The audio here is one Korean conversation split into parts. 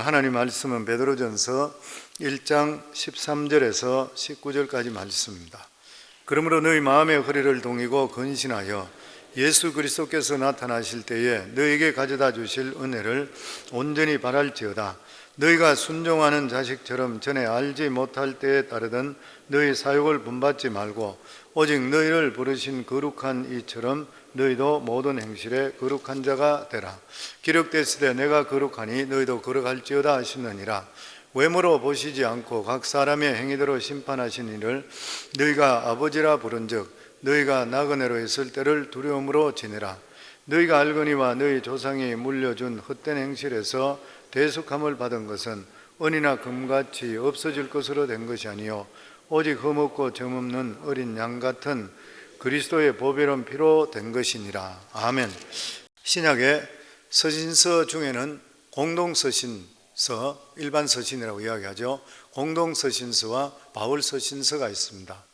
하나님 말씀은 베드로전서 1장 13절에서 19절까지 말씀입니다. 그러므로 너희 마음의 허리를 동이고 근신하여 예수 그리스도께서 나타나실 때에 너희에게 가져다 주실 은혜를 온전히 바랄지어다. 너희가 순종하는 자식처럼 전에 알지 못할 때에 따르던 너희 사욕을 본받지 말고 오직 너희를 부르신 거룩한 이처럼 너희도 모든 행실에 거룩한 자가 되라. 기록됐으되 내가 거룩하니 너희도 거룩할지어다 하시느니라. 외모로 보시지 않고 각 사람의 행위대로 심판하신 이를 너희가 아버지라 부른즉 너희가 나그네로 있을 때를 두려움으로 지내라. 너희가 알거니와 너희 조상이 물려준 헛된 행실에서 대속함을 받은 것은 은이나 금같이 없어질 것으로 된 것이 아니요 오직 흠없고 점없는 어린 양 같은 그리스도의 보배로운 피로 된 것이니라. 아멘. 신약의 서신서 중에는 공동서신서, 일반 서신이라고 이야기하죠. 공동서신서와 바울서신서가 있습니다.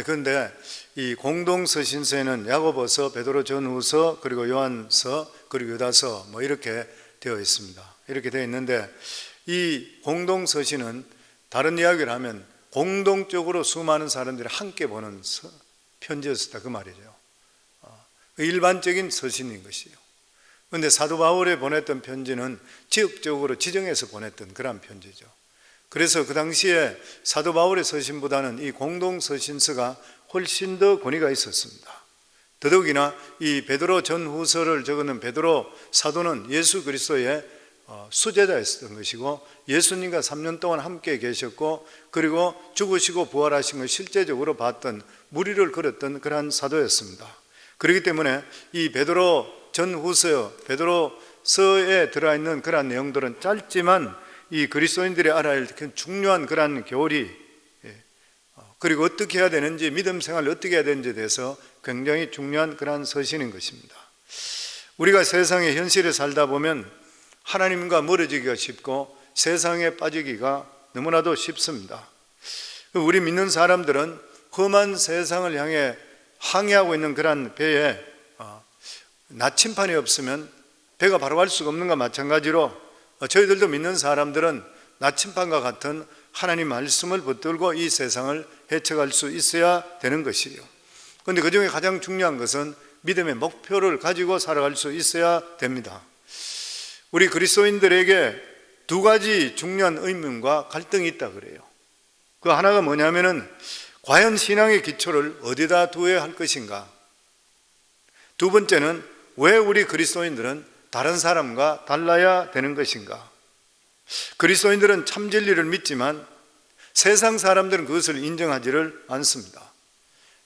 그런데 이 공동서신서에는 야고보서, 베드로전후서, 그리고 요한서, 그리고 유다서 이렇게 되어 있습니다. 이렇게 되어 있는데 이 공동서신은 다른 이야기를 하면 공동적으로 수많은 사람들이 함께 보는 편지였다 그 말이죠. 일반적인 서신인 것이요. 그런데 사도 바울이 보냈던 편지는 지역적으로 지정해서 보냈던 그런 편지죠. 그래서 그 당시에 사도 바울의 서신보다는 이 공동서신서가 훨씬 더 권위가 있었습니다. 더더욱이나 이 베드로 전후서를 적는 베드로 사도는 예수 그리스도의 수제자였던 것이고 예수님과 3년 동안 함께 계셨고 그리고 죽으시고 부활하신 걸 실제적으로 봤던 무리를 걸었던 그러한 사도였습니다. 그렇기 때문에 이 베드로 전후서, 베드로서에 들어있는 그러한 내용들은 짧지만 이 그리스도인들이 알아야 할 중요한 그러한 교리, 그리고 어떻게 해야 되는지, 믿음 생활을 어떻게 해야 되는지에 대해서 굉장히 중요한 그러한 서신인 것입니다. 우리가 세상의 현실에 살다 보면 하나님과 멀어지기가 쉽고 세상에 빠지기가 너무나도 쉽습니다. 우리 믿는 사람들은 험한 세상을 향해 항해하고 있는 그런 배에 나침판이 없으면 배가 바로 갈 수가 없는 것과 마찬가지로 저희들도 믿는 사람들은 나침판과 같은 하나님 말씀을 붙들고 이 세상을 헤쳐갈 수 있어야 되는 것이에요. 그런데 그 중에 가장 중요한 것은 믿음의 목표를 가지고 살아갈 수 있어야 됩니다. 우리 그리스도인들에게 두 가지 중요한 의문과 갈등이 있다 그래요. 그 하나가 뭐냐면은 과연 신앙의 기초를 어디다 두어야 할 것인가? 두 번째는 왜 우리 그리스도인들은 다른 사람과 달라야 되는 것인가? 그리스도인들은 참 진리를 믿지만 세상 사람들은 그것을 인정하지를 않습니다.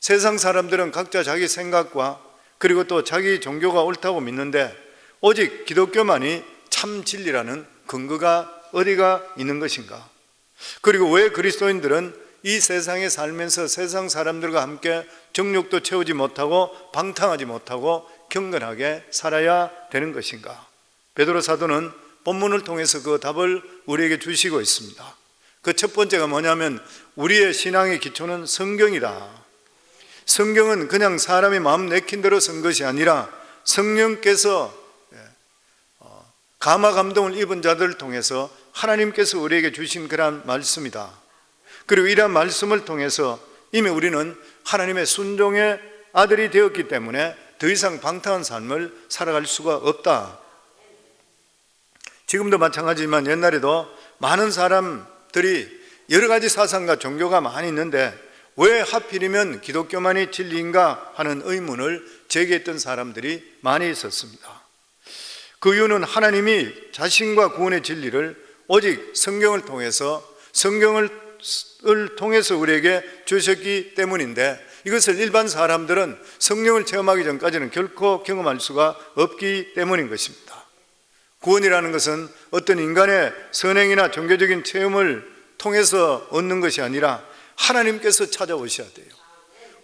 세상 사람들은 각자 자기 생각과 그리고 또 자기 종교가 옳다고 믿는데 오직 기독교만이 참 진리라는 근거가 어디가 있는 것인가? 그리고 왜 그리스도인들은 이 세상에 살면서 세상 사람들과 함께 정욕도 채우지 못하고 방탕하지 못하고 경건하게 살아야 되는 것인가? 베드로 사도는 본문을 통해서 그 답을 우리에게 주시고 있습니다. 그 첫 번째가 뭐냐면 우리의 신앙의 기초는 성경이다. 성경은 그냥 사람이 마음 내킨 대로 쓴 것이 아니라 성령께서 감화 감동을 입은 자들을 통해서 하나님께서 우리에게 주신 그러한 말씀이다. 그리고 이러한 말씀을 통해서 이미 우리는 하나님의 순종의 아들이 되었기 때문에 더 이상 방탕한 삶을 살아갈 수가 없다. 지금도 마찬가지지만 옛날에도 많은 사람들이 여러 가지 사상과 종교가 많이 있는데 왜 하필이면 기독교만이 진리인가 하는 의문을 제기했던 사람들이 많이 있었습니다. 그 이유는 하나님이 자신과 구원의 진리를 오직 성경을 통해서 우리에게 주셨기 때문인데 이것을 일반 사람들은 성령을 체험하기 전까지는 결코 경험할 수가 없기 때문인 것입니다. 구원이라는 것은 어떤 인간의 선행이나 종교적인 체험을 통해서 얻는 것이 아니라 하나님께서 찾아오셔야 돼요.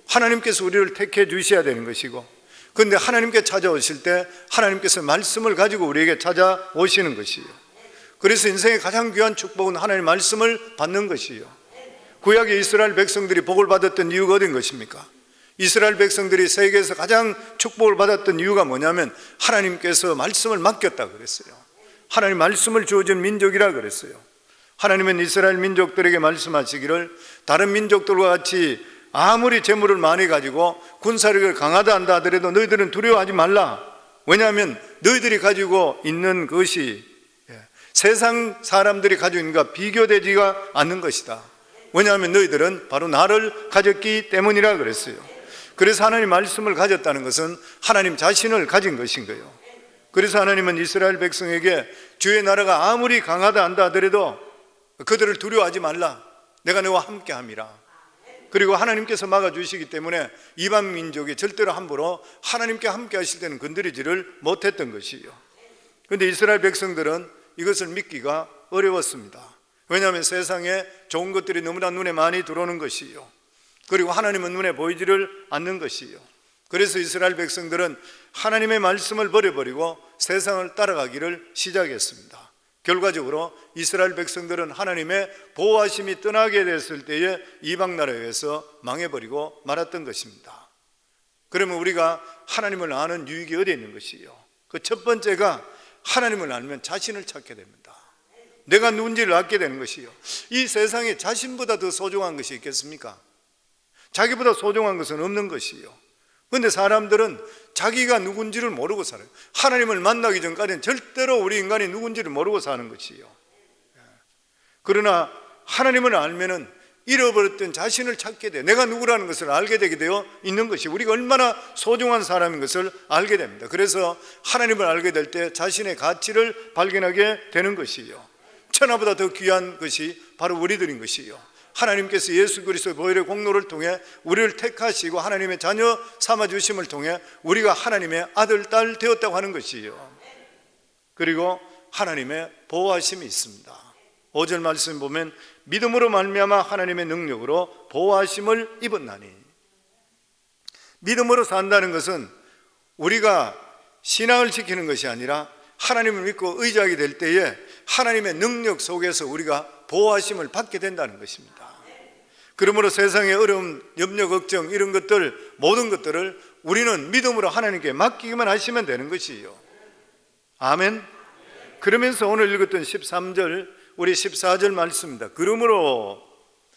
하나님께서 우리를 택해 주셔야 되는 것이고, 그런데 하나님께 찾아오실 때 하나님께서 말씀을 가지고 우리에게 찾아오시는 것이에요. 그래서 인생의 가장 귀한 축복은 하나님의 말씀을 받는 것이에요. 구약의 이스라엘 백성들이 복을 받았던 이유가 어딘 것입니까? 이스라엘 백성들이 세계에서 가장 축복을 받았던 이유가 뭐냐면 하나님께서 말씀을 맡겼다 그랬어요. 하나님 말씀을 주어진 민족이라 그랬어요. 하나님은 이스라엘 민족들에게 말씀하시기를 다른 민족들과 같이 아무리 재물을 많이 가지고 군사력을 강하다 한다 하더라도 너희들은 두려워하지 말라. 왜냐하면 너희들이 가지고 있는 것이 세상 사람들이 가지고 있는 것과 비교되지가 않는 것이다. 왜냐하면 너희들은 바로 나를 가졌기 때문이라 그랬어요. 그래서 하나님 말씀을 가졌다는 것은 하나님 자신을 가진 것인 거예요. 그래서 하나님은 이스라엘 백성에게 주의 나라가 아무리 강하다 한다 하더라도 그들을 두려워하지 말라. 내가 너와 함께 함이라. 그리고 하나님께서 막아주시기 때문에 이방 민족이 절대로 함부로 하나님께 함께 하실 때는 건드리지를 못했던 것이에요. 그런데 이스라엘 백성들은 이것을 믿기가 어려웠습니다. 왜냐하면 세상에 좋은 것들이 너무나 눈에 많이 들어오는 것이에요. 그리고 하나님은 눈에 보이지를 않는 것이에요. 그래서 이스라엘 백성들은 하나님의 말씀을 버려버리고 세상을 따라가기를 시작했습니다. 결과적으로 이스라엘 백성들은 하나님의 보호하심이 떠나게 됐을 때에 이방 나라에 의해서 망해버리고 말았던 것입니다. 그러면 우리가 하나님을 아는 유익이 어디에 있는 것이요? 그 첫 번째가 하나님을 알면 자신을 찾게 됩니다. 내가 누군지를 알게 되는 것이요. 이 세상에 자신보다 더 소중한 것이 있겠습니까? 자기보다 소중한 것은 없는 것이요. 그런데 사람들은 자기가 누군지를 모르고 살아요. 하나님을 만나기 전까지는 절대로 우리 인간이 누군지를 모르고 사는 것이요. 그러나 하나님을 알면은 잃어버렸던 자신을 찾게 돼. 내가 누구라는 것을 알게 되게 되어 있는 것이 우리가 얼마나 소중한 사람인 것을 알게 됩니다. 그래서 하나님을 알게 될 때 자신의 가치를 발견하게 되는 것이요. 천하보다 더 귀한 것이 바로 우리들인 것이요. 하나님께서 예수 그리스도의 보혈의 공로를 통해 우리를 택하시고 하나님의 자녀 삼아주심을 통해 우리가 하나님의 아들, 딸 되었다고 하는 것이에요. 그리고 하나님의 보호하심이 있습니다. 5절 말씀 보면 믿음으로 말미암아 하나님의 능력으로 보호하심을 입었나니. 믿음으로 산다는 것은 우리가 신앙을 지키는 것이 아니라 하나님을 믿고 의지하게 될 때에 하나님의 능력 속에서 우리가 보호하심을 받게 된다는 것입니다. 그러므로 세상의 어려움, 염려, 걱정 이런 것들 모든 것들을 우리는 믿음으로 하나님께 맡기기만 하시면 되는 것이에요. 아멘. 그러면서 오늘 읽었던 13절 우리 14절 말씀입니다. 그러므로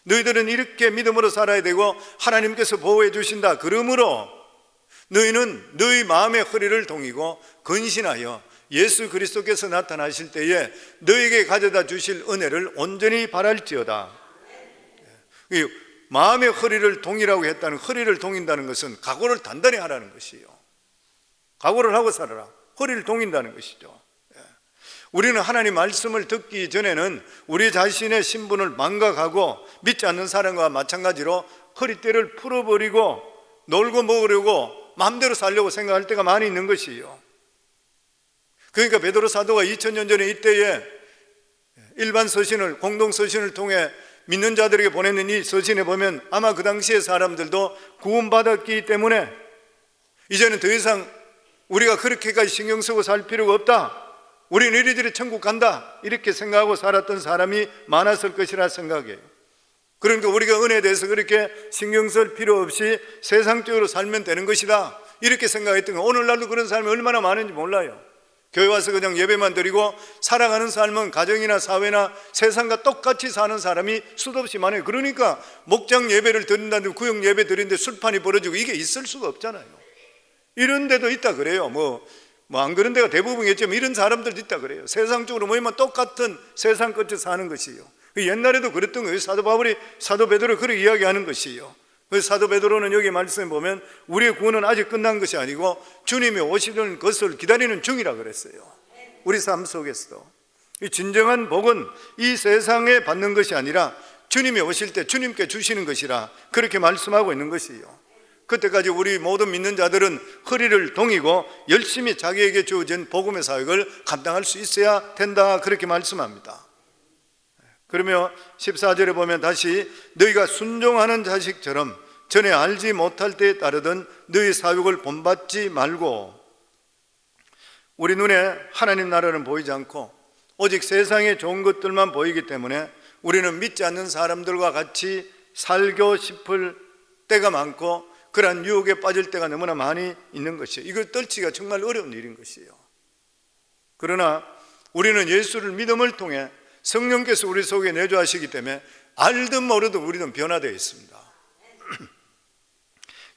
너희들은 이렇게 믿음으로 살아야 되고 하나님께서 보호해 주신다. 그러므로 너희는 너희 마음의 허리를 동이고 근신하여 예수 그리스도께서 나타나실 때에 너에게 가져다 주실 은혜를 온전히 바랄지어다. 마음의 허리를 동이라고 했다는, 허리를 동인다는 것은 각오를 단단히 하라는 것이에요. 각오를 하고 살아라. 허리를 동인다는 것이죠. 우리는 하나님 말씀을 듣기 전에는 우리 자신의 신분을 망각하고 믿지 않는 사람과 마찬가지로 허리띠를 풀어버리고 놀고 먹으려고 마음대로 살려고 생각할 때가 많이 있는 것이에요. 그러니까 베드로 사도가 2000년 전에 이때에 일반 서신을, 공동 서신을 통해 믿는 자들에게 보내는 이 서신에 보면 아마 그 당시의 사람들도 구원받았기 때문에 이제는 더 이상 우리가 그렇게까지 신경 쓰고 살 필요가 없다, 우리는 이리저리 천국 간다, 이렇게 생각하고 살았던 사람이 많았을 것이라 생각해요. 그러니까 우리가 은혜에 대해서 그렇게 신경 쓸 필요 없이 세상적으로 살면 되는 것이다, 이렇게 생각했던 거예요. 오늘날도 그런 사람이 얼마나 많은지 몰라요. 교회 와서 그냥 예배만 드리고 살아가는 삶은 가정이나 사회나 세상과 똑같이 사는 사람이 수도 없이 많아요. 그러니까 목장 예배를 드린다는데 구역 예배 드리는데 술판이 벌어지고 이게 있을 수가 없잖아요. 이런 데도 있다 그래요. 뭐 안 그런 데가 대부분이겠지만 이런 사람들도 있다 그래요. 세상적으로 모이면 똑같은 세상 끝에 사는 것이에요. 옛날에도 그랬던 거예요. 사도 바울이 사도 베드로 그렇게 이야기하는 것이에요. 그래서 사도 베드로는 여기 말씀에 보면 우리의 구원은 아직 끝난 것이 아니고 주님이 오시는 것을 기다리는 중이라 그랬어요. 우리 삶 속에서도 이 진정한 복은 이 세상에 받는 것이 아니라 주님이 오실 때 주님께 주시는 것이라 그렇게 말씀하고 있는 것이에요. 그때까지 우리 모든 믿는 자들은 허리를 동이고 열심히 자기에게 주어진 복음의 사역을 감당할 수 있어야 된다, 그렇게 말씀합니다. 그러며 14절에 보면 다시 너희가 순종하는 자식처럼 전에 알지 못할 때에 따르던 너희 사육을 본받지 말고. 우리 눈에 하나님 나라는 보이지 않고 오직 세상의 좋은 것들만 보이기 때문에 우리는 믿지 않는 사람들과 같이 살고 싶을 때가 많고 그러한 유혹에 빠질 때가 너무나 많이 있는 것이에요. 이걸 떨치기가 정말 어려운 일인 것이에요. 그러나 우리는 예수를 믿음을 통해 성령께서 우리 속에 내주하시기 때문에 알든 모르든 우리는 변화되어 있습니다.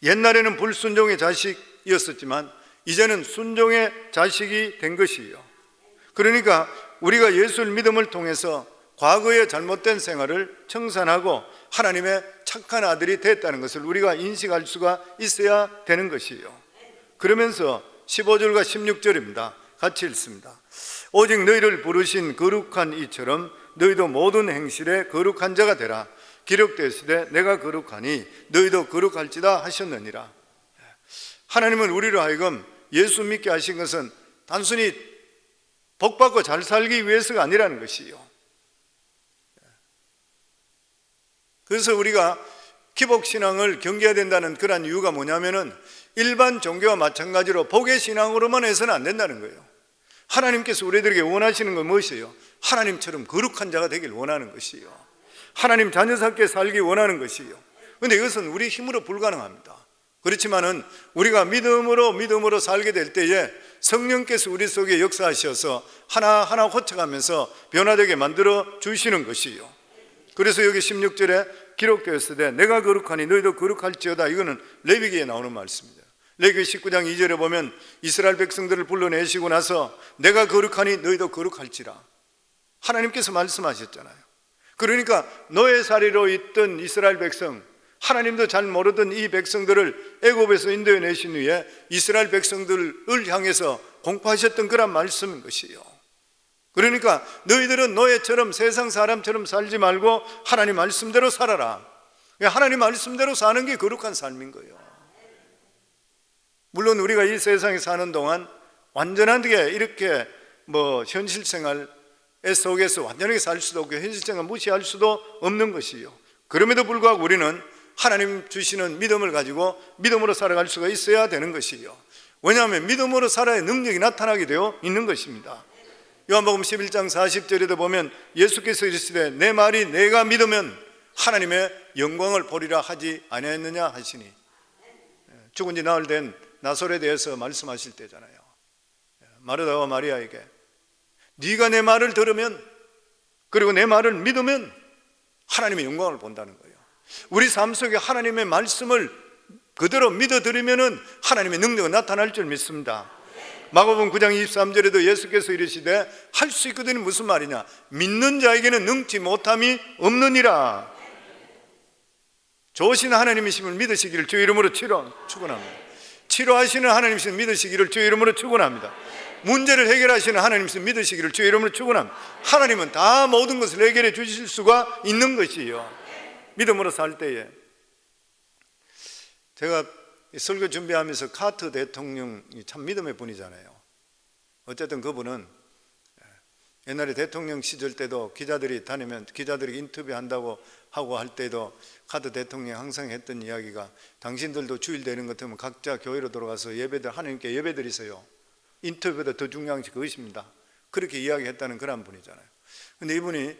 옛날에는 불순종의 자식이었었지만 이제는 순종의 자식이 된 것이에요. 그러니까 우리가 예수를 믿음을 통해서 과거의 잘못된 생활을 청산하고 하나님의 착한 아들이 됐다는 것을 우리가 인식할 수가 있어야 되는 것이에요. 그러면서 15절과 16절입니다. 같이 읽습니다. 오직 너희를 부르신 거룩한 이처럼 너희도 모든 행실에 거룩한 자가 되라. 기록되었으되 내가 거룩하니 너희도 거룩할지다 하셨느니라. 하나님은 우리로 하여금 예수 믿게 하신 것은 단순히 복받고 잘 살기 위해서가 아니라는 것이요. 그래서 우리가 기복신앙을 경계해야 된다는 그런 이유가 뭐냐면은 일반 종교와 마찬가지로 복의 신앙으로만 해서는 안 된다는 거예요. 하나님께서 우리들에게 원하시는 건 무엇이에요? 하나님처럼 거룩한 자가 되길 원하는 것이요. 하나님 자녀답게 살기 원하는 것이요. 그런데 이것은 우리 힘으로 불가능합니다. 그렇지만은 우리가 믿음으로 살게 될 때에 성령께서 우리 속에 역사하셔서 하나하나 고쳐가면서 변화되게 만들어 주시는 것이요. 그래서 여기 16절에 기록되었으되 내가 거룩하니 너희도 거룩할지어다. 이거는 레위기에 나오는 말씀입니다. 레위기 19장 2절에 보면 이스라엘 백성들을 불러내시고 나서 내가 거룩하니 너희도 거룩할지라. 하나님께서 말씀하셨잖아요. 그러니까 노예살이로 있던 이스라엘 백성, 하나님도 잘 모르던 이 백성들을 애굽에서 인도해 내신 후에 이스라엘 백성들을 향해서 공포하셨던 그런 말씀인 것이에요. 그러니까 너희들은 노예처럼 세상 사람처럼 살지 말고 하나님 말씀대로 살아라. 하나님 말씀대로 사는 게 거룩한 삶인 거예요. 물론 우리가 이 세상에 사는 동안 완전하게 이렇게 현실 생활 속에서 완전하게 살 수도 없고 현실 생활 무시할 수도 없는 것이요. 그럼에도 불구하고 우리는 하나님 주시는 믿음을 가지고 믿음으로 살아갈 수가 있어야 되는 것이요. 왜냐하면 믿음으로 살아야 능력이 나타나게 되어 있는 것입니다. 요한복음 11장 40절에도 보면 예수께서 이르시되 내 말이 내가 믿으면 하나님의 영광을 보리라 하지 아니하였느냐 하시니, 죽은 지 나흘 된 나솔에 대해서 말씀하실 때잖아요. 마르다와 마리아에게 네가 내 말을 들으면, 그리고 내 말을 믿으면 하나님의 영광을 본다는 거예요. 우리 삶 속에 하나님의 말씀을 그대로 믿어드리면 하나님의 능력은 나타날 줄 믿습니다. 마가복음 9장 23절에도 예수께서 이르시되 할 수 있거든요. 무슨 말이냐? 믿는 자에게는 능치 못함이 없느니라. 좋으신 하나님이심을 믿으시기를 주의 이름으로 축원합니다. 치료하시는 하나님이심을 믿으시기를 주의 이름으로 축원합니다. 문제를 해결하시는 하나님이심을 믿으시기를 주의 이름으로 축원합니다. 하나님은 다 모든 것을 해결해 주실 수가 있는 것이에요. 믿음으로 살 때에. 제가 설교 준비하면서 카트 대통령이 참 믿음의 분이잖아요. 어쨌든 그분은 옛날에 대통령 시절 때도 기자들이 다니면 기자들이 인터뷰한다고 하고 할 때도 카트 대통령이 항상 했던 이야기가, 당신들도 주일 되는 것 같으면 각자 교회로 돌아가서 예배들 하나님께 예배드리세요. 인터뷰보다 더 중요한 것이 그것입니다. 그렇게 이야기했다는 그런 분이잖아요. 근데 이분이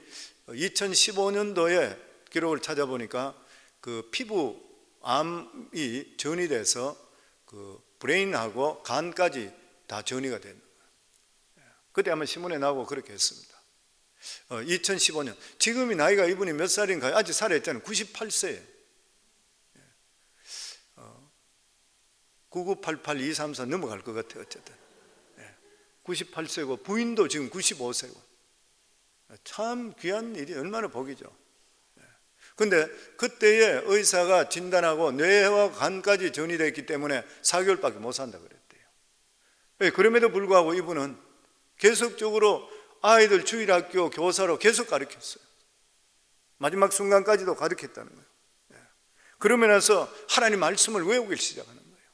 2015년도에 기록을 찾아보니까 그 피부암이 전이 돼서 그 브레인하고 간까지 다 전이가 된 거예요. 그때 아마 신문에 나오고 그렇게 했습니다. 2015년. 지금이 나이가 이분이 몇 살인가요? 아직 살아있잖아요. 98세예요. 9988-234 넘어갈 것 같아요. 어쨌든 98세고 부인도 지금 95세고 참 귀한 일이, 얼마나 복이죠. 근데 그때에 의사가 진단하고 뇌와 간까지 전이됐기 때문에 4개월밖에 못 산다 그랬대요. 그럼에도 불구하고 이분은 계속적으로 아이들 주일학교 교사로 계속 가르쳤어요. 마지막 순간까지도 가르쳤다는 거예요. 그러면 나서 하나님 말씀을 외우기 시작하는 거예요.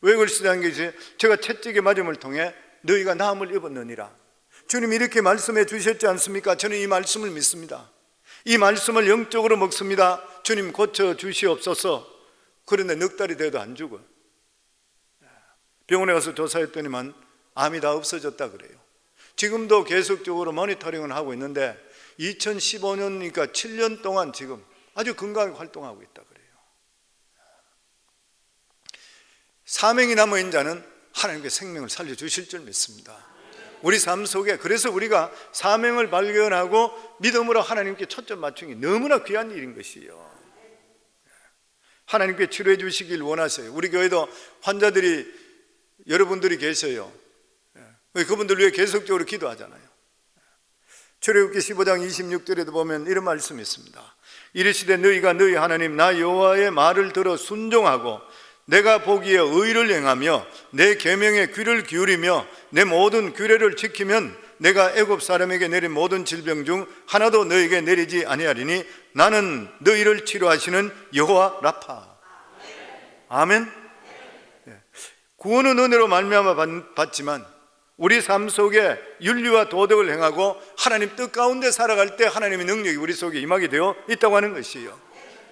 외우기 시작한 게 제가 채찍의 맞음을 통해 너희가 나음을 입었느니라. 주님 이렇게 말씀해 주셨지 않습니까? 저는 이 말씀을 믿습니다. 이 말씀을 영적으로 먹습니다. 주님 고쳐 주시옵소서. 그런데 넉 달이 돼도 안 죽어요. 병원에 가서 조사했더니만 암이 다 없어졌다 그래요. 지금도 계속적으로 모니터링을 하고 있는데 2015년이니까 7년 동안 지금 아주 건강하게 활동하고 있다 그래요. 사명이 남아있는 자는 하나님께 생명을 살려주실 줄 믿습니다. 우리 삶 속에. 그래서 우리가 사명을 발견하고 믿음으로 하나님께 초점 맞추는 게 너무나 귀한 일인 것이요. 하나님께 치료해 주시길 원하세요. 우리 교회도 환자들이 여러분들이 계셔요. 그분들 위해 계속적으로 기도하잖아요. 출애굽기 15장 26절에도 보면 이런 말씀이 있습니다. 이르시되 너희가 너희 하나님 나 여호와의 말을 들어 순종하고 내가 보기에 의를 행하며 내 계명에 귀를 기울이며 내 모든 규례를 지키면 내가 애굽 사람에게 내린 모든 질병 중 하나도 너에게 내리지 아니하리니 나는 너희를 치료하시는 여호와 라파. 아멘. 구원은 은혜로 말미암아 받지만 우리 삶 속에 윤리와 도덕을 행하고 하나님 뜻 가운데 살아갈 때 하나님의 능력이 우리 속에 임하게 되어 있다고 하는 것이요.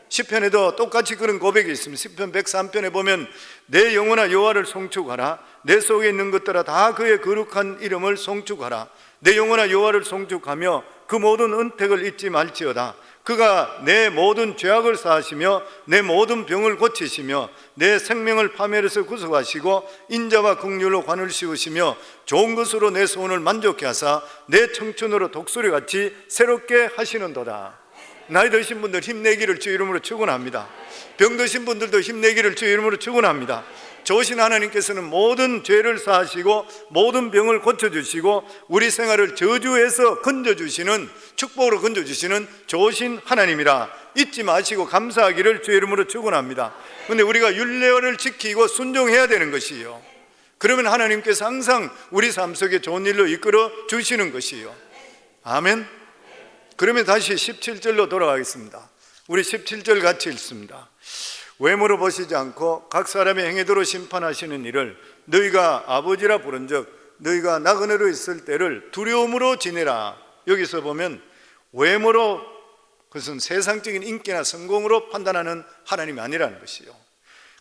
시편에도 똑같이 그런 고백이 있습니다. 시편 103편에 보면 내 영혼아 여호와를 송축하라. 내 속에 있는 것들아 다 그의 거룩한 이름을 송축하라. 내 영혼아 여호와를 송축하며 그 모든 은택을 잊지 말지어다. 그가 내 모든 죄악을 사하시며 내 모든 병을 고치시며 내 생명을 파멸에서 구속하시고 인자와 긍휼로 관을 씌우시며 좋은 것으로 내 소원을 만족케 하사 내 청춘으로 독수리같이 새롭게 하시는도다. 나이 드신 분들 힘내기를 주 이름으로 축원합니다. 병 드신 분들도 힘내기를 주 이름으로 축원합니다. 좋으신 하나님께서는 모든 죄를 사하시고 모든 병을 고쳐주시고 우리 생활을 저주에서 건져주시는, 축복으로 건져주시는 좋으신 하나님이라 잊지 마시고 감사하기를 주 이름으로 축원합니다. 그런데 우리가 율례를 지키고 순종해야 되는 것이요. 그러면 하나님께서 항상 우리 삶 속에 좋은 일로 이끌어 주시는 것이요. 아멘. 그러면 다시 17절로 돌아가겠습니다. 우리 17절 같이 읽습니다. 외모로 보시지 않고 각 사람의 행위대로 심판하시는 이를 너희가 아버지라 부른즉 너희가 나그네로 있을 때를 두려움으로 지내라. 여기서 보면 외모로, 그것은 세상적인 인기나 성공으로 판단하는 하나님이 아니라는 것이요.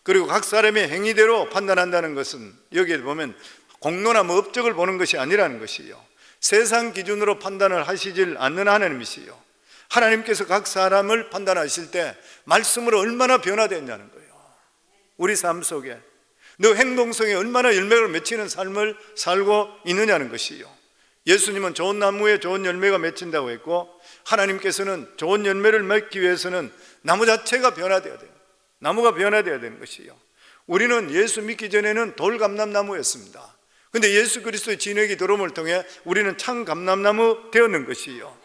그리고 각 사람의 행위대로 판단한다는 것은 여기에 보면 공로나 뭐 업적을 보는 것이 아니라는 것이요. 세상 기준으로 판단을 하시질 않는 하나님이시요. 하나님께서 각 사람을 판단하실 때 말씀으로 얼마나 변화됐냐는 거예요. 우리 삶 속에 너 행동 속에 얼마나 열매를 맺히는 삶을 살고 있느냐는 것이요. 예수님은 좋은 나무에 좋은 열매가 맺힌다고 했고, 하나님께서는 좋은 열매를 맺기 위해서는 나무 자체가 변화되어야 돼요. 나무가 변화되어야 되는 것이요. 우리는 예수 믿기 전에는 돌감람나무였습니다. 그런데 예수 그리스도의 진액이 들어옴을 통해 우리는 참 감람나무 되었는 것이요.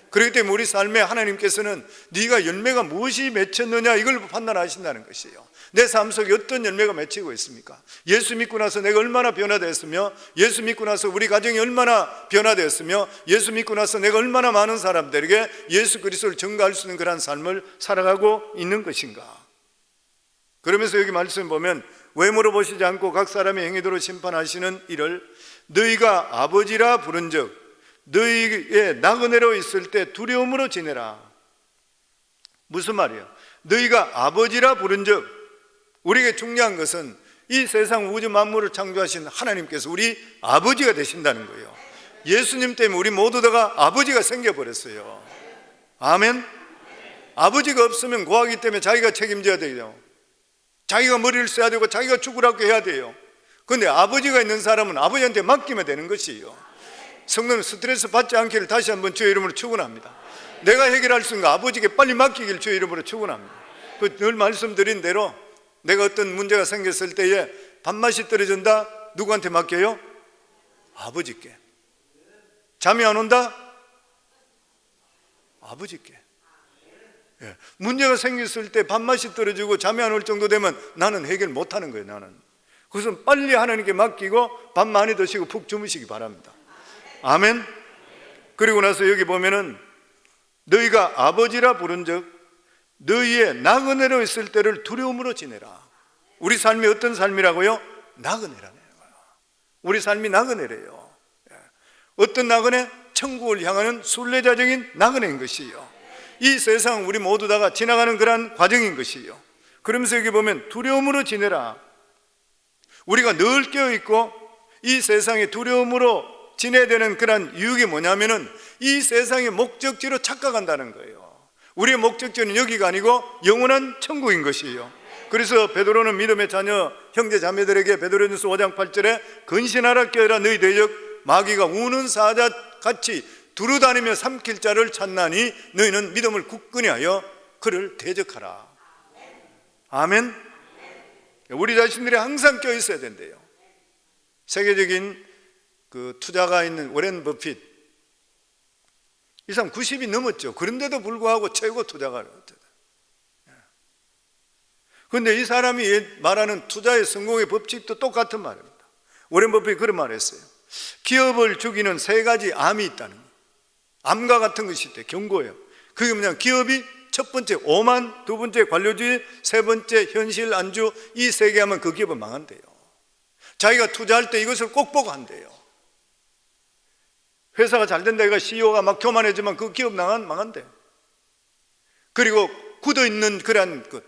그렇기 때문에 우리 삶에 하나님께서는 네가 열매가 무엇이 맺혔느냐 이걸 판단하신다는 것이에요. 내 삶 속에 어떤 열매가 맺히고 있습니까? 예수 믿고 나서 내가 얼마나 변화되었으며, 예수 믿고 나서 우리 가정이 얼마나 변화되었으며, 예수 믿고 나서 내가 얼마나 많은 사람들에게 예수 그리스도를 전가할 수 있는 그런 삶을 살아가고 있는 것인가. 그러면서 여기 말씀 보면 외모로 보시지 않고 각 사람의 행위대로 심판하시는 이를 너희가 아버지라 부른즉 너희의 나그네로 있을 때 두려움으로 지내라. 무슨 말이에요? 너희가 아버지라 부른즉, 우리에게 중요한 것은 이 세상 우주 만물을 창조하신 하나님께서 우리 아버지가 되신다는 거예요. 예수님 때문에 우리 모두 다가 아버지가 생겨버렸어요. 아멘. 아버지가 없으면 고하기 때문에 자기가 책임져야 돼요. 자기가 머리를 써야 되고 자기가 죽으라고 해야 돼요. 그런데 아버지가 있는 사람은 아버지한테 맡기면 되는 것이에요. 성도는 스트레스 받지 않기를 다시 한번 주의 이름으로 축원합니다. 내가 해결할 수 있는 거 아버지께 빨리 맡기길 주의 이름으로 축원합니다. 늘 말씀드린 대로 내가 어떤 문제가 생겼을 때에 밥맛이 떨어진다, 누구한테 맡겨요? 아버지께. 잠이 안 온다? 아버지께. 예. 문제가 생겼을 때 밥맛이 떨어지고 잠이 안 올 정도 되면 나는 해결 못하는 거예요. 나는 그것은 빨리 하나님께 맡기고 밥 많이 드시고 푹 주무시기 바랍니다. 아멘. 그리고 나서 여기 보면은 너희가 아버지라 부른즉 너희의 나그네로 있을 때를 두려움으로 지내라. 우리 삶이 어떤 삶이라고요? 나그네라는 거예요. 우리 삶이 나그네래요. 어떤 나그네? 천국을 향하는 순례자적인 나그네인 것이요. 이 세상 우리 모두 다가 지나가는 그러한 과정인 것이요. 그러면서 여기 보면 두려움으로 지내라. 우리가 늘 깨어있고 이 세상에 두려움으로 지내야 되는 그런 이유가 뭐냐면은 이 세상의 목적지로 착각한다는 거예요. 우리의 목적지는 여기가 아니고 영원한 천국인 것이에요. 그래서 베드로는 믿음의 자녀 형제 자매들에게 베드로전서 5장 8절에 근신하라 깨어라 너희 대적 마귀가 우는 사자같이 두루다니며 삼킬 자를 찾나니 너희는 믿음을 굳건히 하여 그를 대적하라. 아멘. 우리 자신들이 항상 껴 있어야 된대요. 세계적인 그 투자가 있는 워렌 버핏, 이 사람 90이 넘었죠. 그런데도 불구하고 최고 투자가를. 그런데 이 사람이 말하는 투자의 성공의 법칙도 똑같은 말입니다. 워렌 버핏이 그런 말을 했어요. 기업을 죽이는 3가지 암이 있다는 거예요. 암과 같은 것이 있대. 경고예요. 그게 뭐냐면 기업이 첫 번째 오만, 두 번째 관료주의, 세 번째 현실 안주, 이 3개 하면 그 기업은 망한대요. 자기가 투자할 때 이것을 꼭 보고 한대요. 회사가 잘 된다 이거 CEO가 막 교만해지만 그 기업 망한대요. 그리고 굳어있는 그러한 것,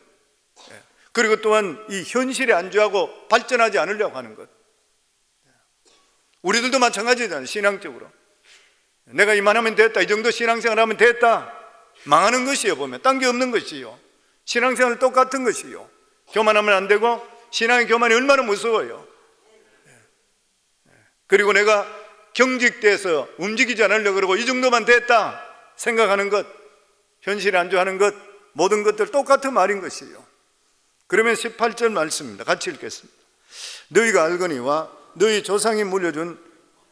그리고 또한 이 현실에 안주하고 발전하지 않으려고 하는 것. 우리들도 마찬가지잖아요. 신앙적으로 내가 이만하면 됐다, 이 정도 신앙생활 하면 됐다, 망하는 것이요. 보면 딴 게 없는 것이요. 신앙생활은 똑같은 것이요. 교만하면 안 되고, 신앙의 교만이 얼마나 무서워요. 그리고 내가 경직돼서 움직이지 않으려고 그러고 이 정도만 됐다 생각하는 것, 현실에 안주하는 것, 모든 것들 똑같은 말인 것이요. 그러면 18절 말씀입니다. 같이 읽겠습니다. 너희가 알거니와 너희 조상이 물려준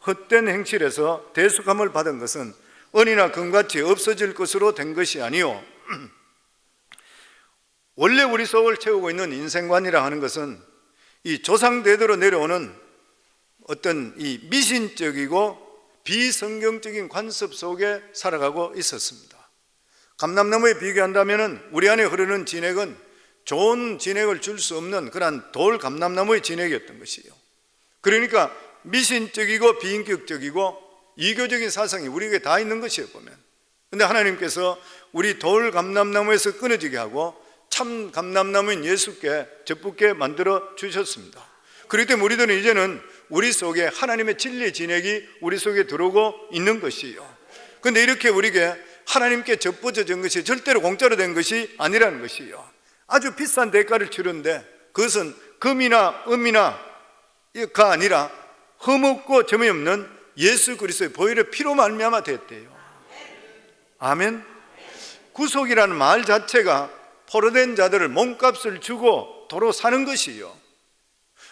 헛된 행실에서 대속함을 받은 것은 은이나 금같이 없어질 것으로 된 것이 아니요 원래 우리 속을 채우고 있는 인생관이라 하는 것은 이 조상대대로 내려오는 어떤 이 미신적이고 비성경적인 관습 속에 살아가고 있었습니다. 감람나무에 비교한다면 우리 안에 흐르는 진액은 좋은 진액을 줄 수 없는 그러한 돌 감람나무의 진액이었던 것이에요. 그러니까 미신적이고 비인격적이고 이교적인 사상이 우리에게 다 있는 것이에요, 보면. 그런데 하나님께서 우리 돌 감람나무에서 끊어지게 하고 참 감람나무인 예수께 접붙게 만들어 주셨습니다. 그렇기 때문에 우리들은 이제는 우리 속에 하나님의 진리의 진액이 우리 속에 들어오고 있는 것이에요. 그런데 이렇게 우리에게 하나님께 접붙여진 것이 절대로 공짜로 된 것이 아니라는 것이에요. 아주 비싼 대가를 치르는데 그것은 금이나 은이나가 아니라 흠없고 점이 없는 예수 그리스도의 보혈의 피로 말미암아 됐대요. 아멘. 구속이라는 말 자체가 포로된 자들을 몸값을 주고 도로 사는 것이요,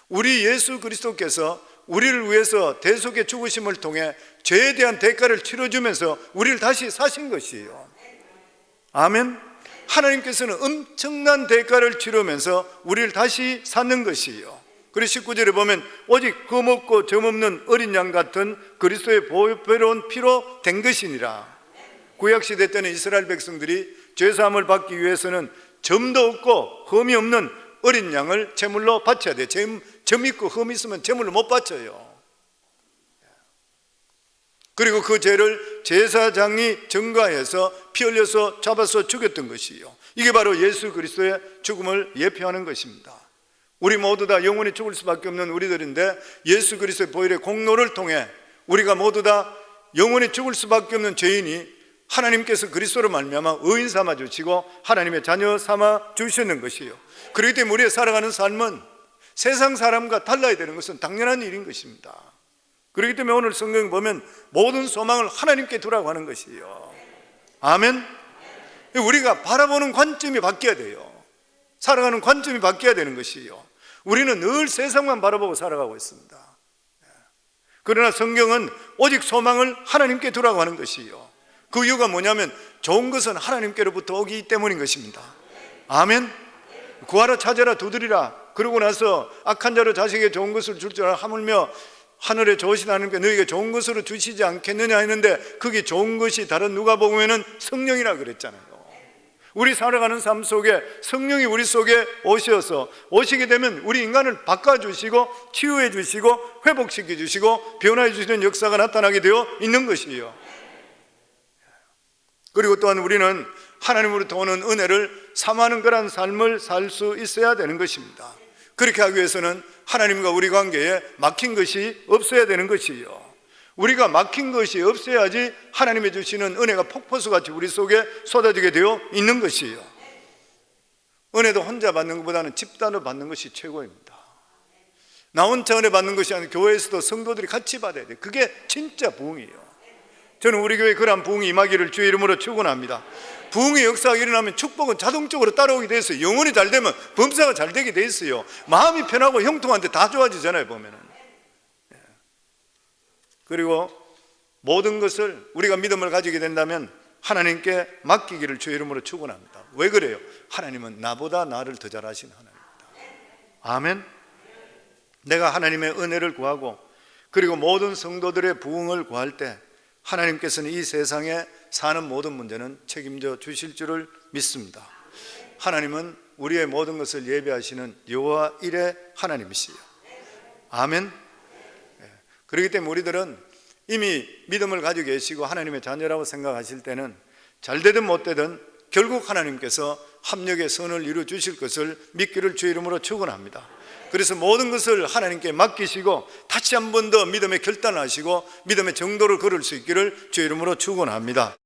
우리 예수 그리스도께서 우리를 위해서 대속의 죽으심을 통해 죄에 대한 대가를 치러주면서 우리를 다시 사신 것이에요. 아멘. 하나님께서는 엄청난 대가를 치르면서 우리를 다시 사는 것이에요. 그래서 19절에 보면 오직 흠없고 점없는 어린 양 같은 그리스도의 보혈로운 피로 된 것이니라. 구약시대 때는 이스라엘 백성들이 죄사함을 받기 위해서는 점도 없고 흠이 없는 어린 양을 제물로 바쳐야 돼요. 점 있고 흠 있으면 제물로 못 바쳐요. 그리고 그 죄를 제사장이 전가해서 피 흘려서 잡아서 죽였던 것이에요. 이게 바로 예수 그리스도의 죽음을 예표하는 것입니다. 우리 모두 다 영원히 죽을 수밖에 없는 우리들인데 예수 그리스도의 보혈의 공로를 통해 우리가 모두 다 영원히 죽을 수밖에 없는 죄인이 하나님께서 그리스도로 말미암아 의인 삼아 주시고 하나님의 자녀 삼아 주시는 것이에요. 그렇기 때문에 우리의 살아가는 삶은 세상 사람과 달라야 되는 것은 당연한 일인 것입니다. 그렇기 때문에 오늘 성경 보면 모든 소망을 하나님께 두라고 하는 것이에요. 아멘. 우리가 바라보는 관점이 바뀌어야 돼요. 살아가는 관점이 바뀌어야 되는 것이에요. 우리는 늘 세상만 바라보고 살아가고 있습니다. 그러나 성경은 오직 소망을 하나님께 두라고 하는 것이에요. 그 이유가 뭐냐면 좋은 것은 하나님께로부터 오기 때문인 것입니다. 아멘. 구하라 찾아라 두드리라. 그러고 나서 악한 자로 자식에게 좋은 것을 줄 줄 알아 하물며 하늘에 좋으신 하나님께 너희에게 좋은 것으로 주시지 않겠느냐 했는데 그게 좋은 것이 다른 누가복음에는 성령이라 그랬잖아요. 우리 살아가는 삶 속에 성령이 우리 속에 오셔서 오시게 되면 우리 인간을 바꿔주시고 치유해 주시고 회복시켜 주시고 변화해 주시는 역사가 나타나게 되어 있는 것이에요. 그리고 또한 우리는 하나님으로부터 오는 은혜를 삼하는 그런 삶을 살 수 있어야 되는 것입니다. 그렇게 하기 위해서는 하나님과 우리 관계에 막힌 것이 없어야 되는 것이에요. 우리가 막힌 것이 없어야지 하나님이 주시는 은혜가 폭포수같이 우리 속에 쏟아지게 되어 있는 것이에요. 은혜도 혼자 받는 것보다는 집단으로 받는 것이 최고입니다. 나 혼자 은혜 받는 것이 아니라 교회에서도 성도들이 같이 받아야 돼요. 그게 진짜 부흥이에요. 저는 우리 교회에 그러한 부흥이 임하기를 주의 이름으로 축원합니다. 부흥의 역사가 일어나면 축복은 자동적으로 따라오게 돼 있어요. 영혼이 잘 되면 범사가 잘 되게 돼 있어요. 마음이 편하고 형통한데 다 좋아지잖아요, 보면은. 그리고 모든 것을 우리가 믿음을 가지게 된다면 하나님께 맡기기를 주의 이름으로 축원합니다. 왜 그래요? 하나님은 나보다 나를 더 잘하신 하나님입니다. 아멘. 내가 하나님의 은혜를 구하고 그리고 모든 성도들의 부흥을 구할 때 하나님께서는 이 세상에 사는 모든 문제는 책임져 주실 줄을 믿습니다. 하나님은 우리의 모든 것을 예비하시는 여호와 일의 하나님이시요. 아멘. 그렇기 때문에 우리들은 이미 믿음을 가지고 계시고 하나님의 자녀라고 생각하실 때는 잘되든 못되든 결국 하나님께서 합력의 선을 이루어 주실 것을 믿기를 주의 이름으로 축원합니다. 그래서 모든 것을 하나님께 맡기시고 다시 한 번 더 믿음의 결단을 하시고 믿음의 정도를 걸을 수 있기를 주의 이름으로 축원합니다.